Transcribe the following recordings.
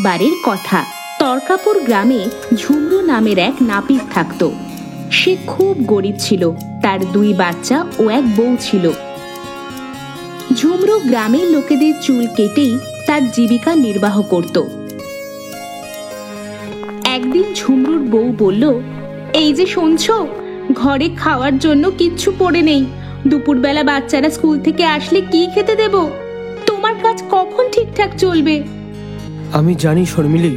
একবারের কথা, তর্কাপুর গ্রামে ঝুমরু নামের এক নাপিত থাকত। সে খুব গরিব ছিল, তার 2 বাচ্চা ও এক বউ ছিল। ঝুমরু গ্রামের লোকেদের চুল কেটেই তার জীবিকা নির্বাহ করত। একদিন ঝুমরুর বউ বলল, এই যে শুনছো, ঘরে খাওয়ার জন্য কিচ্ছু পড়ে নেই। দুপুরবেলা বাচ্চারা স্কুল থেকে আসলে কি খেতে দেব? তোমার কাজ কখন ঠিকঠাক চলবে? আমি জানি শর্মিলি,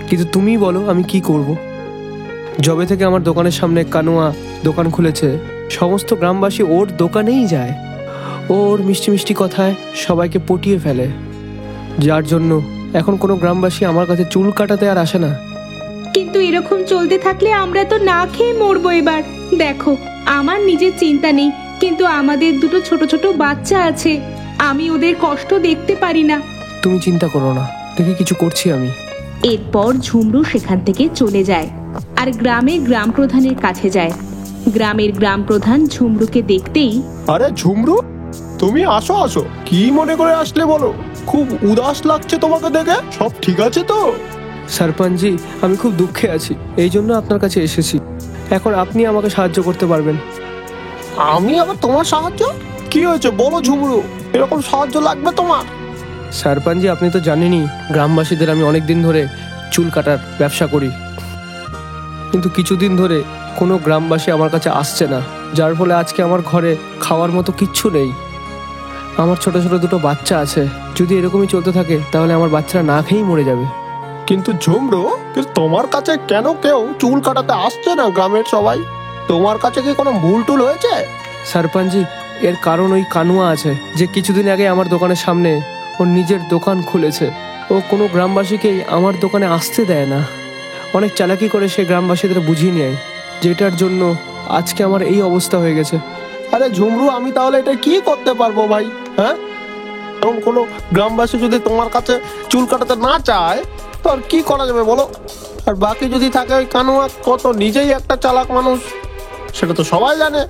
কিন্তু তুমি বলো আমি কি করব। যবে থেকে আমার দোকানের সামনে কানুয়া দোকান খুলেছে, সমস্ত গ্রামবাসী ওর দোকানেই যায়। ওর মিষ্টি মিষ্টি কথায় সবাইকে পটিয়ে ফেলে, যার জন্য এখন কোনো গ্রামবাসী আমার কাছে চুল কাটাতে আর আসে না। কিন্তু এরকম চলতে থাকলে আমরা তো না খেয়ে মরবো। এবার দেখো, আমার নিজের চিন্তা নেই, কিন্তু আমাদের 2 ছোট ছোট বাচ্চা আছে, আমি ওদের কষ্ট দেখতে পারি না। তুমি চিন্তা করো না, দেখি কিছু করছি আমি। এরপর ঝুমরু সেখান থেকে চলে যায় আর গ্রামের গ্রাম প্রধানের কাছে যায়। গ্রামের গ্রাম প্রধান ঝুমরুকে দেখতেই, আরে ঝুমরু, তুমি আসো আসো, কি মনে করে আসলে বলো? খুব উদাস লাগছে তোমাকে দেখে, সব ঠিক আছে তো? সরপঞ্চজি, আমি খুব দুঃখে আছি, এই জন্য আপনার কাছে এসেছি। এখন আপনি আমাকে সাহায্য করতে পারবেন। আমি আবার তোমার সাহায্য? কি হয়েছে বলো ঝুমরু, এরকম সাহায্য লাগবে তোমার? সরপঞ্চজি, আপনি তো জানেনই গ্রামবাসীদের আমি অনেক দিন ধরে চুল কাটার ব্যবসা করি, কিন্তু কিছুদিন ধরে কোনো গ্রামবাসী আমার কাছে আসছে না, যার ফলে আজকে আমার ঘরে খাওয়ার মতো কিচ্ছু নেই। আমার ছোট ছোট 2 বাচ্চা আছে, যদি এরকমই চলতে থাকে তাহলে আমার বাচ্চারা না খেয়েই মরে যাবে। কিন্তু ঝুমরু, কিন্তু তোমার কাছে কেন কেউ চুল কাটাতে আসছে না গ্রামের সবাই? তোমার কাছে কি কোনো ভুল টুল হয়েছে? সরপঞ্চজি, এর কারণ ওই কানুয়া আছে, যে কিছুদিন আগে আমার দোকানের সামনে ওর নিজের দোকান খুলেছে। ও কোনো গ্রামবাসীকেই আমার দোকানে আসতে দেয় না। অনেক চালাকি করে সে গ্রামবাসীদের বুঝিয়ে নেয়, যেটার জন্য আজকে আমার এই অবস্থা হয়ে গেছে। আরে ঝুমরু, আমি তাহলে এটা কি করতে পারবো ভাই? হ্যাঁ, এখন কোনো গ্রামবাসী যদি তোমার কাছে চুল কাটাতে না চায়, তো আর কি করা যাবে বলো? আর বাকি যদি থাকে ওই কানুয়া, কত নিজেই একটা চালাক মানুষ, সেটা তো সবাই জানে।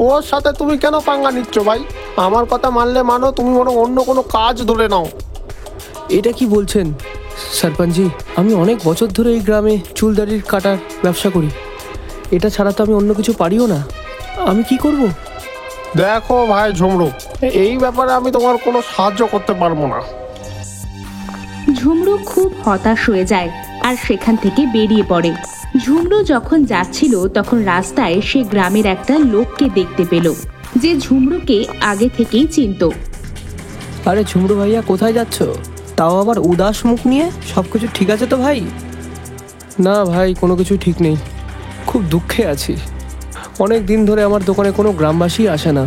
ওর সাথে তুমি কেন পাঙ্গা নিচ্ছ ভাই? আমার কথা মানলে মানো, তুমি বরং অন্য কোনো কাজ ধরে নাও। এটা কি বলছেন সরপঞ্চজি? আমি অনেক বছর ধরে এই গ্রামে চুল দাড়ির কাটার ব্যবসা করি, এটা ছাড়া তো আমি অন্য কিছু পারিও না। আমি কি করব? দেখো ভাই ঝুমরু, এই ব্যাপারে আমি তোমার কোনো সাহায্য করতে পারবো না। ঝুমরু খুব হতাশ হয়ে যায় আর সেখান থেকে বেরিয়ে পড়ে। ঝুমরু যখন যাচ্ছিল তখন রাস্তায় সে গ্রামের একটা লোককে দেখতে পেল, যে ঝুমরুকে আগে থেকেই চিনত। আরে ঝুমরু ভাইয়া, কোথায় যাচ্ছ? তাও আবার উদাস মুখ নিয়ে। সবকিছু ঠিক আছে তো ভাই? না ভাই, কোনো কিছু ঠিক নেই, খুব দুঃখে আছি। অনেক দিন ধরে আমার দোকানে কোনো গ্রামবাসী আসে না,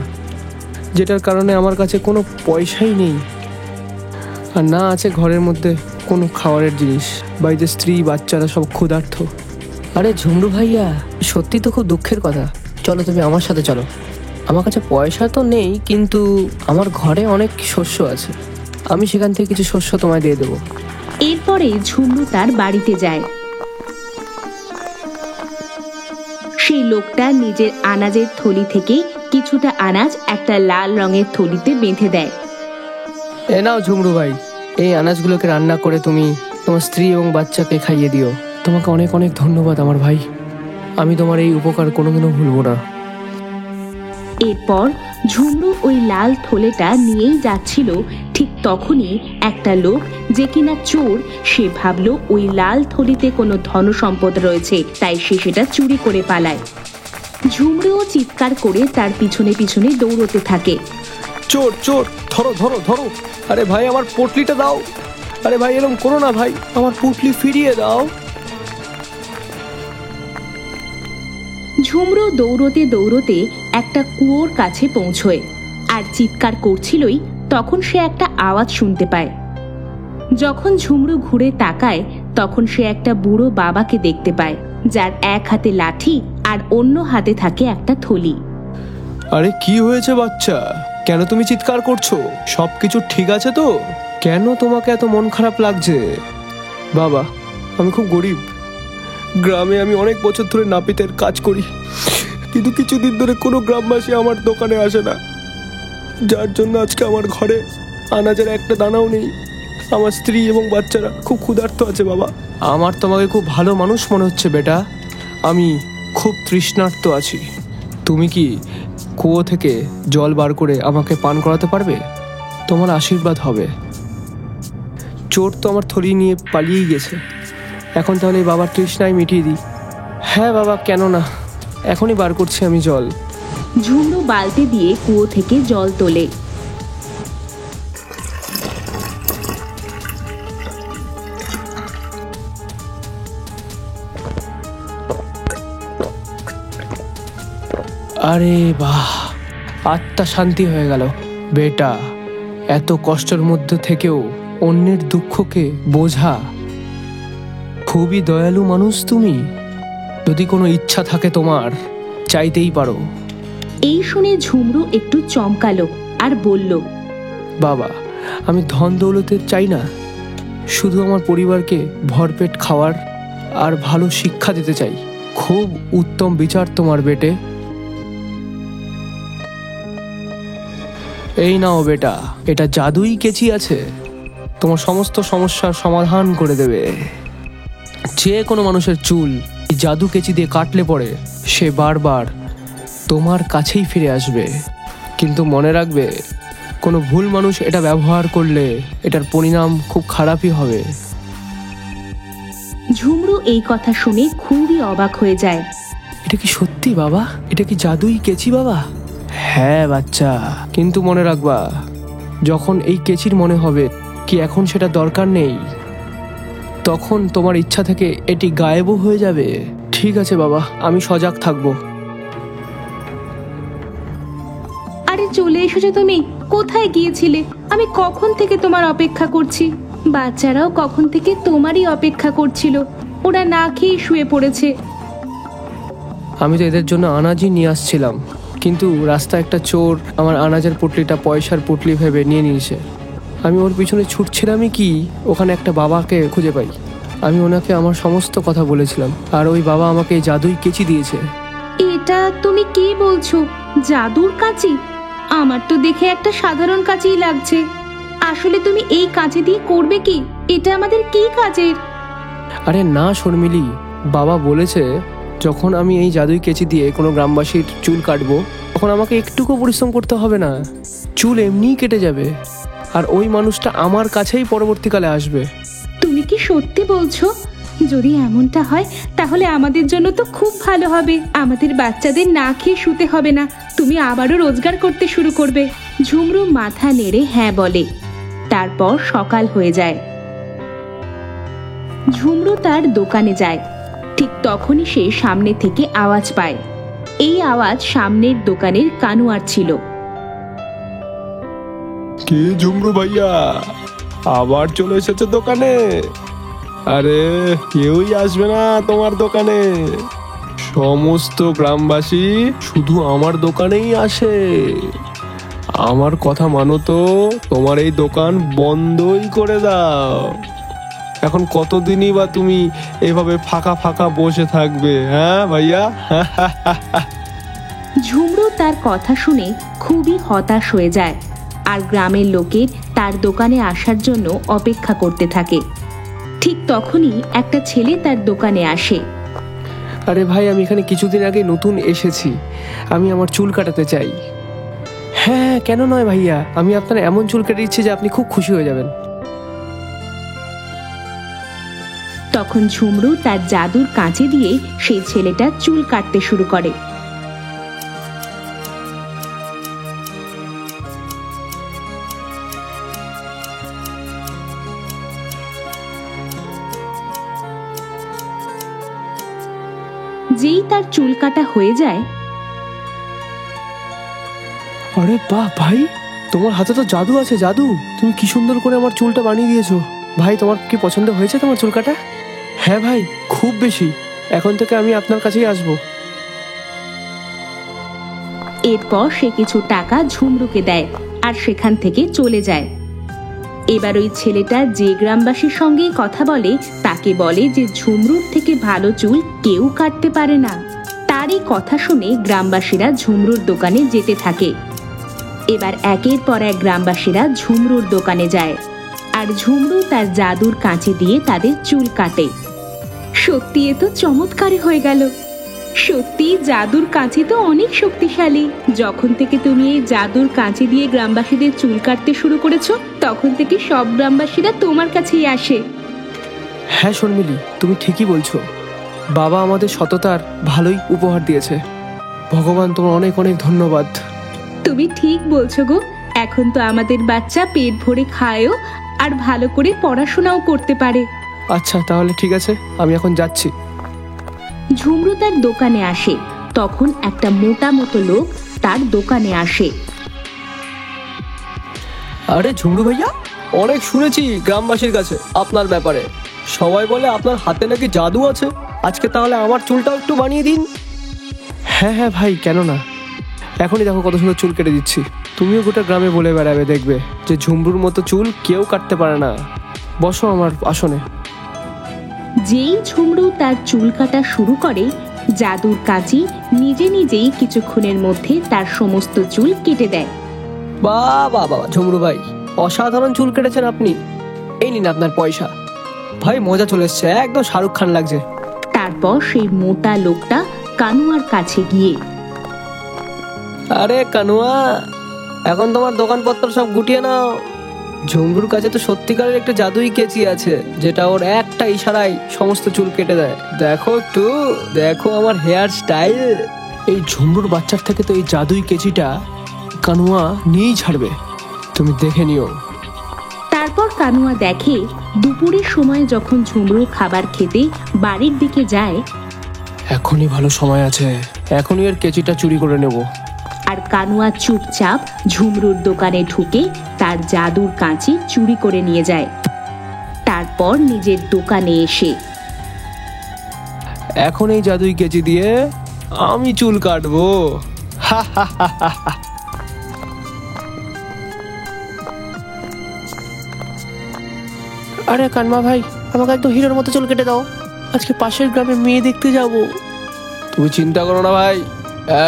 যেটার কারণে আমার কাছে কোনো পয়সাই নেই, আর না আছে ঘরের মধ্যে কোনো খাবারের জিনিস। বাড়িতে স্ত্রী বাচ্চারা সব ক্ষুধার্ত। আরে ঝুমরু ভাইয়া, সত্যি তো খুব দুঃখের কথা। চলো, তুমি আমার সাথে চলো। আমার কাছে পয়সা তো নেই, কিন্তু আমার ঘরে অনেক শস্য আছে, আমি সেখান থেকে কিছু শস্য তোমায় দিয়ে দেবো। এরপরে ঝুমরু তার বাড়িতে যায়। সেই লোকটা নিজের আনাজের থলি থেকে কিছুটা আনাজ একটা লাল রঙের থলিতে বেঁধে দেয়। এ নাও ঝুমরু ভাই, এই আনাজগুলোকে রান্না করে তুমি তোমার স্ত্রী এবং বাচ্চাকে খাইয়ে দিও। তোমাকে অনেক অনেক ধন্যবাদ আমার ভাই, আমি তোমার এই উপকার কোনোদিনও ভুলবো না। এরপর ঝুমরু ওই লাল থলেটা নিয়েই যাচ্ছিল, ঠিক তখনই একটা লোক, যে কিনা চোর, সে ভাবলো ওই লাল থলিতে কোনো ধন সম্পদ রয়েছে, তাই সে সেটা চুরি করে পালায়। ঝুমরুও চিৎকার করে তার পিছনে পিছনে দৌড়তে থাকে। চোর চোর, ধরো ধরো ধরো! আরে ভাই, আমার পুটলিটা দাও! আরে ভাই, এরকম করো না ভাই, আমার পুটলি ফিরিয়ে দাও। ঝুমরু দৌড়তে দৌড়তে একটা কুয়োর কাছে পৌঁছয়, আর চিৎকার করছিলই তখন সে একটা আওয়াজ শুনতে পায়। যখন ঝুমরু ঘুরে তাকায় তখন সে একটা বুড়ো বাবাকে দেখতে পায়, যার এক হাতে লাঠি আর অন্য হাতে থাকে একটা থলি। আরে কি হয়েছে বাচ্চা, কেন তুমি চিৎকার করছো? সবকিছু ঠিক আছে তো? কেন তোমাকে এত মন খারাপ লাগছে? বাবা, আমি খুব গরিব, গ্রামে আমি অনেক বছর ধরে নাপিতের কাজ করি, কিন্তু কিছুদিন ধরে কোনো গ্রামবাসী আমার দোকানে আসে না, যার জন্য আজকে আমার ঘরে আনাজের একটা দানাও নেই। আমার স্ত্রী এবং বাচ্চারা খুব ক্ষুধার্ত আছে বাবা। আমার তোমাকে খুব ভালো মানুষ মনে হচ্ছে বেটা। আমি খুব তৃষ্ণার্ত আছি। তুমি কি কুয়ো থেকে জল বার করে আমাকে পান করাতে পারবে? তোমার আশীর্বাদ হবে। চোর তো আমার থলি নিয়ে পালিয়েই গেছে, এখন তাহলে এই বাবার তৃষ্ণায় মিটিয়ে দিই। হ্যাঁ বাবা, কেন না, এখনই বার করছি আমি জল। ঝুমরু বালতি দিয়ে কুয়ো থেকে জল তোলে। আরে বাহ, আত্মা শান্তি হয়ে গেল। বেটা, এত কষ্টের মধ্যে থেকেও অন্যের দুঃখকে বোঝা, খুবই দয়ালু মানুষ তুমি। যদি কোনো ইচ্ছা থাকে তোমার, চাইতেই পারো। এই শুনে ঝুমরু একটু চমকালো আর বলল, বাবা, আমি ধন দৌলতের চাই না, শুধু আমার পরিবারকে ভরপেট খাওয়ার আর ভালো শিক্ষা দিতে চাই। খুব উত্তম বিচার তোমার বেটে। এই নাও বেটা, এটা জাদুই কেচি আছে, তোমার সমস্ত সমস্যার সমাধান করে দেবে। যে কোনো মানুষের চুল এই জাদু কেচি দিয়ে কাটলে পরে সে বারবার তোমার কাছেই ফিরে আসবে। কিন্তু মনে রাখবে, কোনো ভুল মানুষ এটা ব্যবহার করলে এটার পরিণাম খুব খারাপই হবে। ঝুমরু এই কথা শুনে খুবই অবাক হয়ে যায়। এটা কি সত্যি বাবা? এটা কি জাদুই কেচি বাবা? হ্যাঁ বাচ্চা, কিন্তু মনে রাখবা, যখন এই কেচির মনে হবে কি এখন সেটা দরকার নেই, তখন তোমার ইচ্ছা থেকে এটি গায়েবও হয়ে যাবে। ঠিক আছে বাবা, আমি সজাগ থাকবো। আরে চলে এসেছো তুমি? কোথায় গিয়েছিলে? আমি কখন থেকে তোমার অপেক্ষা করছি। বাচ্চারাও কখন থেকে তোমারই অপেক্ষা করছিল, ওরা না খেয়ে শুয়ে পড়েছে। আমি তো এদের জন্য আনাজই নিয়ে আসছিলাম, কিন্তু রাস্তায় একটা চোর আমার আনাজের পুটলিটা পয়সার পুটলি ভেবে নিয়ে নিয়েছে। আমি ওর পিছনে ছুটছিলামই কি ওখানে একটা বাবাকে খুঁজে পাই। আমি ওনাকে আমার সমস্ত কথা বলেছিলাম, আর ওই বাবা আমাকে এই জাদুই কেচি দিয়েছে। এটা তুমি কি বলছো? জাদুর কাঁচি? আমার তো দেখে একটা সাধারণ কাঁচিই লাগছে। আসলে তুমি এই কাঁচি দিয়ে করবে কি? এটা আমাদের কি কাজের? আরে না শর্মিলি, বাবা বলেছে যখন আমি এই জাদুই কেচি দিয়ে কোনো গ্রামবাসীর চুল কাটবো, তখন আমাকে একটুকু পরিশ্রম করতে হবে না, চুল এমনিই কেটে যাবে, আর ওই মানুষটা আমার কাছেই পরবর্তীকালে আসবে। তুমি কি সত্যি বলছো? যদি এমনটা হয় তাহলে আমাদের জন্য তো খুব ভালো হবে। আমাদের বাচ্চাদের না খেয়ে শুতে হবে না, তুমি আবারও রোজগার করতে শুরু করবে। ঝুমরু মাথা নেড়ে হ্যাঁ বলে। তারপর সকাল হয়ে যায়। ঝুমরু তার দোকানে যায়। ঠিক তখনই সে সামনে থেকে আওয়াজ পায়। এই আওয়াজ সামনের দোকানের কানুয়ার ছিল। কি ঝুমরু ভাইয়া, আবার চলে এসেছে দোকানে? আরে কেউই আসবে না তোমার দোকানে, সমস্ত গ্রামবাসী শুধু আমার দোকানেই আসে। আমার কথা মানো তো, তোমার এই দোকান বন্ধই করে দাও। এখন কতদিনই বা তুমি এভাবে ফাঁকা ফাঁকা বসে থাকবে, হ্যাঁ ভাইয়া? ঝুমরু তার কথা শুনে খুবই হতাশ হয়ে যায়, আর গ্রামের লোকের তার দোকানে আসার জন্য অপেক্ষা করতে থাকে। ঠিক তখনই একটা ছেলে তার দোকানে আসে। আরে ভাই, আমি এখানে কিছুদিন আগে নতুন এসেছি, আমি আমার চুল কাটাতে চাই। হ্যাঁ, কেন নয় ভাইয়া, আমি আপনার এমন চুল কেটে দিচ্ছি যে আপনি খুব খুশি হয়ে যাবেন। তখন ঝুমরু তার জাদুর কাঁচি দিয়ে সেই ছেলেটা চুল কাটতে শুরু করে। যেই তার চুল কাটা হয়ে যায়, আরে বাহ ভাই, তোমার হাতে তো জাদু আছে, জাদু! তুমি কি সুন্দর করে আমার চুলটা বানিয়ে দিয়েছো। ভাই, তোমার কি পছন্দ হয়েছে তোমার চুল কাটা? হ্যাঁ ভাই, খুব বেশি। এখন থেকে আমি আপনার কাছেই আসবো। এরপর সে কিছু টাকা ঝুমরুকে দেয় আর সেখান থেকে চলে যায়। এবার ওই ছেলেটা যে গ্রামবাসীর সঙ্গে কথা বলে তাকে বলে যে ঝুমরুর থেকে ভালো চুল কেউ কাটতে পারে না। তারই কথা শুনে গ্রামবাসীরা ঝুমরুর দোকানে যেতে থাকে। এবার একের পর এক গ্রামবাসীরা ঝুমরুর দোকানে যায় আর ঝুমরু তার জাদুর কাঁচি দিয়ে তাদের চুল কাটে। সত্যি এ তো চমৎকারই হয়ে গেল। সত্যি জাদুর কাঁচি তো অনেক শক্তিশালী। যখন থেকে তুমি এই জাদুর কাঁচি দিয়ে গ্রামবাসীদের চুল কাটতে শুরু করেছো, তখন থেকে সব গ্রামবাসীরা তোমার কাছেই আসে। হ্যাঁ শর্মিলি, তুমি ঠিকই বলছো। বাবা আমাদের সততার ভালোই উপহার দিয়েছে। ভগবান, তোমার অনেক অনেক ধন্যবাদ। তুমি ঠিক বলছো গো। এখন তো আমাদের বাচ্চা পেট ভরে খায়ও আর ভালো করে পড়াশোনাও করতে পারে। আচ্ছা তাহলে ঠিক আছে, আমি এখন যাচ্ছি। ঝুমরু তার দোকানে আসে। তখন একটা মোটা মতো লোক তার দোকানে আসে। আরে ঝুমরু ভাইয়া, অনেক শুনেছি গ্রামবাসীর কাছে আপনার ব্যাপারে। সবাই বলে আপনার হাতে নাকি জাদু আছে। আজকে তাহলে আমার চুলটাও একটু বানিয়ে দিন। হ্যাঁ হ্যাঁ ভাই, কেন না। এখনই দেখো কত সুন্দর চুল কেটে দিচ্ছি। তুমিও গোটা গ্রামে বলে বেড়াবে, দেখবে যে ঝুমরুর মতো চুল কেউ কাটতে পারে না। বসো আমার আসনে। যেই ঝুমরু তার চুল কাটা শুরু করে, জাদুর কাঁচি নিজে নিজেই কিছুক্ষণের মধ্যে তার সমস্ত চুল কেটে দেয়। বাহ বাহ বাহ ঝুমরু ভাই, অসাধারণ চুল কেটেছেন আপনি। এই নিন আপনার পয়সা। ভাই মজা চলে এসছে, একদম শাহরুখ খান লাগছে। তারপর সেই মোটা লোকটা কানুয়ার কাছে গিয়ে, আরে কানুয়া, এখন তোমার দোকানপত্র সব গুটিয়ে নাও। ঝুমরুর কাছে তো সত্যিকারের একটা জাদুই কেচি আছে, যেটা ওর একটা ইশারায় সমস্ত চুল কেটে দেয়। দেখো একটু, দেখো আমার হেয়ার স্টাইল। এই ঝুমরুর বাচ্চার থেকে তো এই জাদুই কেচিটা কানুয়া নিয়েই ছাড়বে, তুমি দেখে নিও। তারপর কানুয়া দেখে দুপুরের সময় যখন ঝুমরু খাবার খেতে বাড়ির দিকে যায়, এখনই ভালো সময় আছে, এখনই এর কেচিটা চুরি করে নেব। আর কানুয়া চুপচাপ ঝুমরুর দোকানে ঢুকে তার জাদুর কাঁচি চুরি করে নিয়ে যায়। তারপর নিজের দোকানে এসে, এখন এই জাদুই কেচি দিয়ে আমি চুল কাটবো। হা হা হা হা হা। আরে কানমা ভাই, আমাকে একদম হিরোর মতো চুল কেটে দাও। আজকে পাশের গ্রামে মেয়ে দেখতে যাব। তুমি চিন্তা করো না ভাই,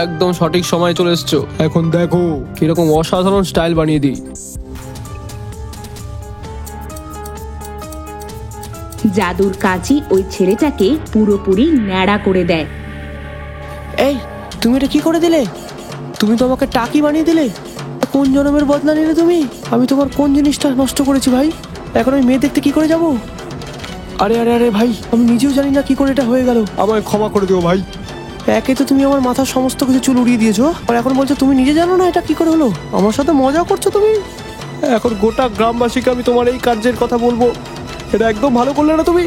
একদম সঠিক সময় চলে এসছো। এখন দেখো কিরকম অসাধারণ স্টাইল বানিয়ে দিই। জাদুর কাঁচি ওই ছেলেটাকে পুরোপুরি ন্যাড়া করে দেয়। এই, তুমি এটা কি করে দিলে? তুমি তো আমাকে টাকি বানিয়ে দিলে। কোন জন্মের বদলা নিলে তুমি? আমি তোমার কোন জিনিসটা নষ্ট করেছি ভাই? এখন আমি মেয়ে দেখতে কি করে যাব? আরে আরে আরে ভাই, আমি নিজেও জানি না কি করে এটা হয়ে গেল। আমায় ক্ষমা করে দিও ভাই। একে তো তুমি আমার মাথার সমস্ত কিছু চুল উড়িয়ে দিয়েছো, আর এখন বলছো তুমি নিজে জানো না এটা কি করে হলো। আমার সাথে মজা করছো তুমি। এখন গোটা গ্রামবাসীকে আমি তোমার এই কার্যের কথা বলবো। এটা একদম ভালো করলে না তুমি।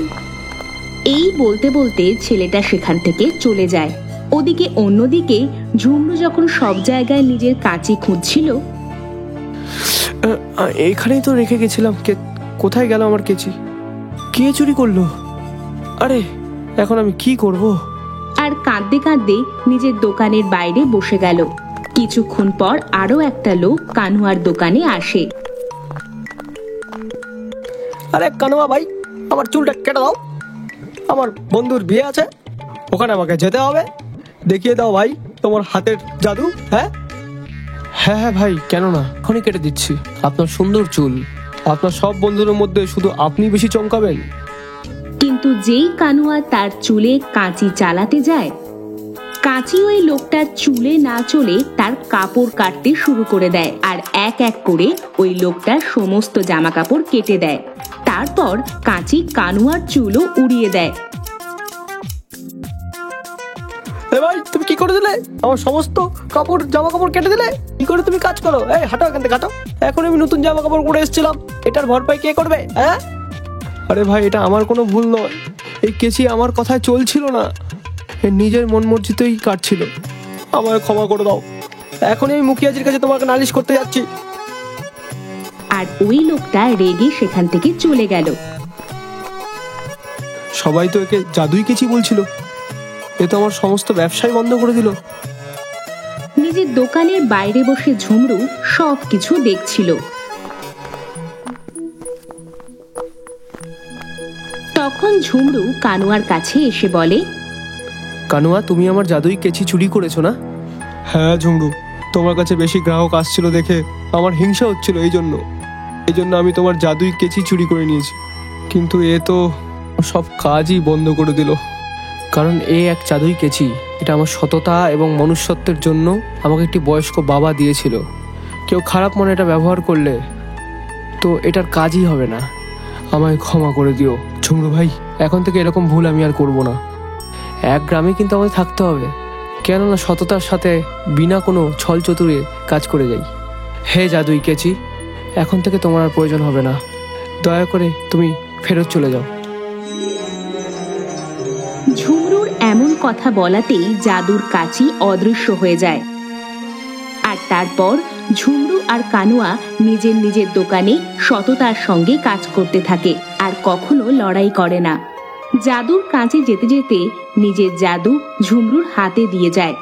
এই বলতে বলতে ছেলেটা সেখান থেকে চলে যায়। ওদিকে অন্যদিকে ঝুমরু যখন সব জায়গায় নিজের কাঁচি খুঁজছিল, এইখানেই তো রেখে গেছিলাম। কোথায় গেল আমার কেচি? কে চুরি করলো? আরে এখন আমি কি করব? আর কাঁদতে কাঁদতে নিজের দোকানের বাইরে বসে গেল। কিছুক্ষণ পর আরো একটা লোক কানুয়ার দোকানে আসে। আরে কানুয়া ভাই, আমার চুলটা কেটে দাও। আমার বন্ধুর বিয়ে আছে, ওখানে আমাকে যেতে হবে। দেখিয়ে দাও ভাই তোমার হাতের জাদু। হ্যাঁ হ্যাঁ হ্যাঁ ভাই, কেন না, এখনই কেটে দিচ্ছি। আপনার সুন্দর চুল, আপনার সব বন্ধুদের মধ্যে শুধু আপনি বেশি চমকাবেন। কিন্তু যেই কানুয়া তার চুলে কাঁচি চালাতে যায়, কাঁচি ওই লোকটার চুলে না চলে তার কাপড় কাটতে শুরু করে দেয়। আর এক এক করে ওই লোকটার সমস্ত জামা কাপড় কেটে দেয়। তারপর কাঁচি কানুয়ার চুলও উড়িয়ে দেয়। ভাই তুমি কি করে দিলে? আমার সমস্ত কাপড় জামা কাপড় কেটে দিলে। কি করে তুমি কাজ করো? এই হাঁটো এখান থেকে, হাঁটো। এখন আমি নতুন জামা কাপড় পরে এসেছিলাম, এটার ভরপাই কে করবে? হ্যাঁ আরে ভাই, এটা আমার কোনো ভুল নয়। এই কেচি আমার কথায় চলছিল না, নিজের মন মর্জিতেই কাটছিল। আমায় ক্ষমা করে দাও। এখনই আমি মুখিয়াজির কাছে তোমাকে নালিশ করতে যাচ্ছি। আর ওই লোকটা রেগে সেখান থেকে চলে গেল। সবাই তো একে জাদুই কেচি বলছিল, এ তো আমার সমস্ত ব্যবসায় বন্ধ করে দিল। নিজের দোকানের বাইরে বসে ঝুমরু সবকিছু দেখছিল। তখন ঝুমরু কানুয়ার কাছে এসে বলে, কানুয়া, তুমি আমার জাদুই কেচি চুরি করেছো না? হ্যাঁ ঝুমরু, তোমার কাছে বেশি গ্রাহক আসছিল দেখে আমার হিংসা হচ্ছিল, এই জন্য। এই জন্য আমি তোমার জাদুই কেচি চুরি করে নিয়েছি। কিন্তু এ তো সব কাজই বন্ধ করে দিল। কারণ এ এক জাদুই কেচি, এটা আমার সততা এবং মনুষ্যত্বের জন্য আমাকে একটি বয়স্ক বাবা দিয়েছিল। কেউ খারাপ মনে এটা ব্যবহার করলে তো এটার কাজই হবে না। আমায় ক্ষমা করে দিও ঝুমরু ভাই, এখন থেকে এরকম ভুল আমি আর করব না। এক গ্রামে কিন্তু আমাদের থাকতে হবে, কেননা সততার সাথে বিনা কোনো ছল চতুরে কাজ করে যাই। হে জাদুই কেচি, এখন থেকে তোমার আর প্রয়োজন হবে না, দয়া করে তুমি ফেরত চলে যাও। ঝুমরুর এমন কথা বলাতেই জাদুর কাঁচি অদৃশ্য হয়ে যায়। আর তারপর ঝুমরু আর কানুয়া নিজের নিজের দোকানে সততার সঙ্গে কাজ করতে থাকে আর কখনো লড়াই করে না। জাদুর কাঁচে যেতে যেতে নিজের জাদু ঝুমরুর হাতে দিয়ে যায়।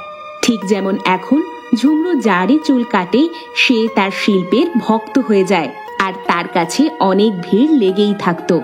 ঠিক যেমন এখন ঝুমরু যারই চুল কাটে সে তার শিল্পের ভক্ত হয়ে যায় আর তার কাছে অনেক ভিড় লেগেই থাকতো।